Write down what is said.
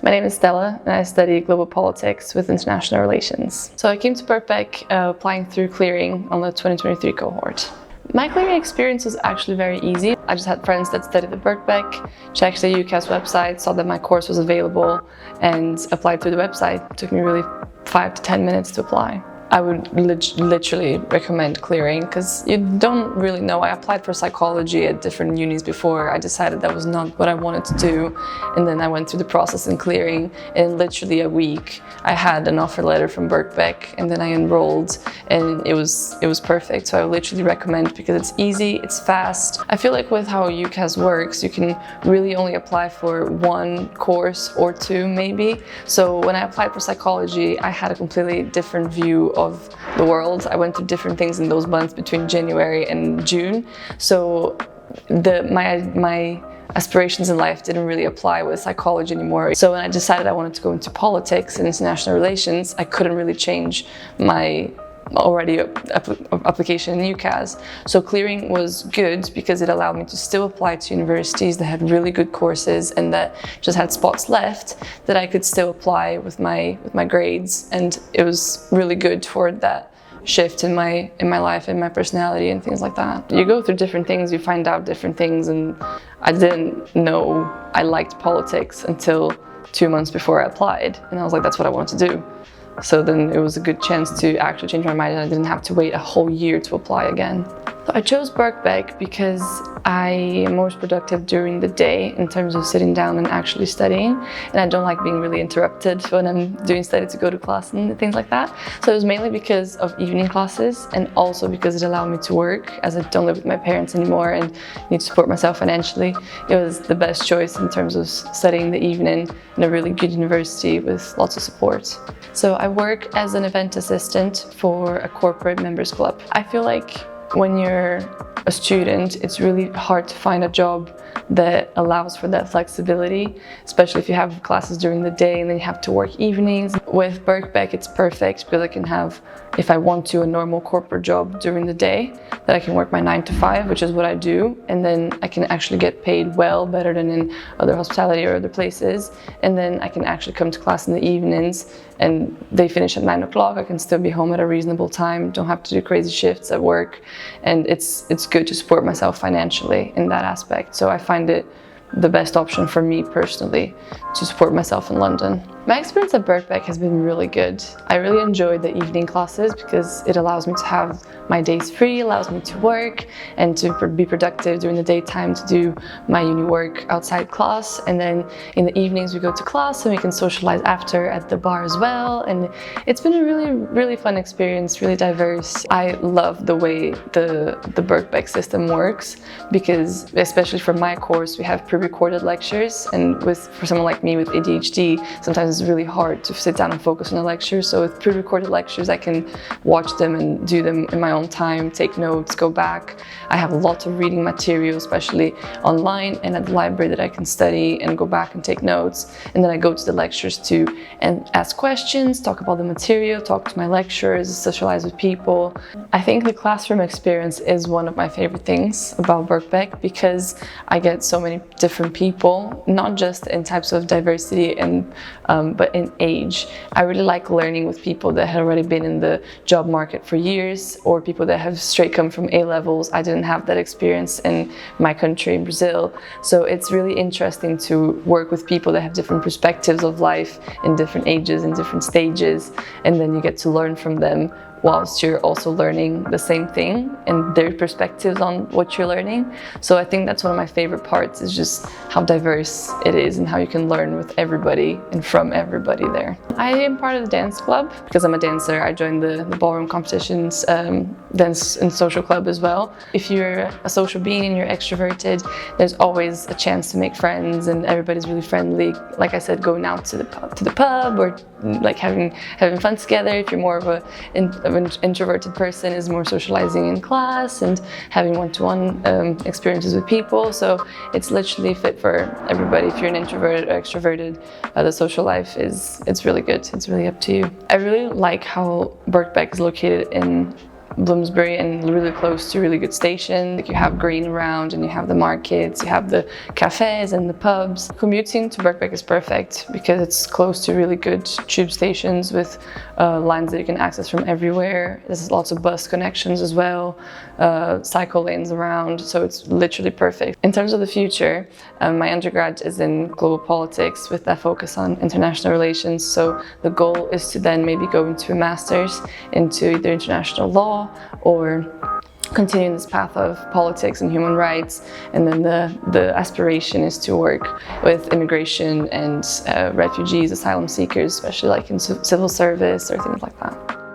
My name is Stella and I study global politics with international relations. So I came to Birkbeck applying through clearing on the 2023 cohort. My clearing experience was actually very easy. I just had friends that studied at Birkbeck, checked the UCAS website, saw that my course was available and applied through the website. It took me really 5 to 10 minutes to apply. I would literally recommend clearing because you don't really know. I applied for psychology at different unis before. I decided that was not what I wanted to do, and then I went through the process in clearing. In literally a week, I had an offer letter from Birkbeck, and then I enrolled, and it was perfect. So I would literally recommend because it's easy, it's fast. I feel like with how UCAS works, you can really only apply for one course or two maybe. So when I applied for psychology, I had a completely different view of the world. I went through different things in those months between January and June. So my aspirations in life didn't really apply with psychology anymore. So when I decided I wanted to go into politics and international relations, I couldn't really change my already application in UCAS. So clearing was good because it allowed me to still apply to universities that had really good courses and that just had spots left that I could still apply with my grades, and it was really good for that shift in my life and my personality and things like that. You go through different things, you find out different things, and I didn't know I liked politics until 2 months before I applied, and I was like, that's what I want to do. So then it was a good chance to actually change my mind and I didn't have to wait a whole year to apply again. So I chose Birkbeck because I am most productive during the day in terms of sitting down and actually studying, and I don't like being really interrupted when I'm doing study to go to class and things like that. So it was mainly because of evening classes and also because it allowed me to work, as I don't live with my parents anymore and need to support myself financially. It was the best choice in terms of studying the evening in a really good university with lots of support. So I work as an event assistant for a corporate members club. I feel like when you're a student, it's really hard to find a job that allows for that flexibility, especially if you have classes during the day and then you have to work evenings. With Birkbeck, it's perfect because I can have, if I want to, a normal corporate job during the day, that I can work my 9 to 5, which is what I do, and then I can actually get paid well, better than in other hospitality or other places, and then I can actually come to class in the evenings and they finish at 9 o'clock. I can still be home at a reasonable time, don't have to do crazy shifts at work, and it's good to support myself financially in that aspect. So I find it the best option for me personally to support myself in London. My experience at Birkbeck has been really good. I really enjoy the evening classes because it allows me to have my days free, allows me to work and to be productive during the daytime to do my uni work outside class. And then in the evenings we go to class and we can socialize after at the bar as well. And it's been a really fun experience, really diverse. I love the way the Birkbeck system works because, especially for my course, we have pre-recorded lectures, and for someone like me with ADHD, sometimes it's really hard to sit down and focus on a lecture. So with pre-recorded lectures, I can watch them and do them in my own time, take notes, go back. I have lots of reading material, especially online and at the library, that I can study and go back and take notes. And then I go to the lectures and ask questions, talk about the material, talk to my lecturers, socialize with people. I think the classroom experience is one of my favorite things about Birkbeck because I get so many different people, not just in types of diversity but in age. I really like learning with people that have already been in the job market for years, or people that have straight come from A-levels. I didn't have that experience in my country, in Brazil. So it's really interesting to work with people that have different perspectives of life in different ages and different stages, and then you get to learn from them whilst you're also learning the same thing and their perspectives on what you're learning. So I think that's one of my favorite parts, is just how diverse it is and how you can learn with everybody and from everybody there. I am part of the dance club because I'm a dancer. I joined the ballroom competitions, dance and social club as well. If you're a social being and you're extroverted, there's always a chance to make friends and everybody's really friendly. Like I said, going out to the pub or like having fun together. If you're more of an introverted person, is more socializing in class and having one-to-one experiences with people. So it's literally fit for everybody. If you're an introvert or extroverted, the social life it's really good. It's really up to you. I really like how Birkbeck is located in Bloomsbury and really close to really good stations. Like you have green around and you have the markets, you have the cafes and the pubs. Commuting to Birkbeck is perfect because it's close to really good tube stations with lines that you can access from everywhere. There's lots of bus connections as well, cycle lanes around, so it's literally perfect. In terms of the future, my undergrad is in global politics with that focus on international relations, so the goal is to then maybe go into a master's into either international law or continue this path of politics and human rights, and then the aspiration is to work with immigration and refugees, asylum seekers, especially like in civil service or things like that.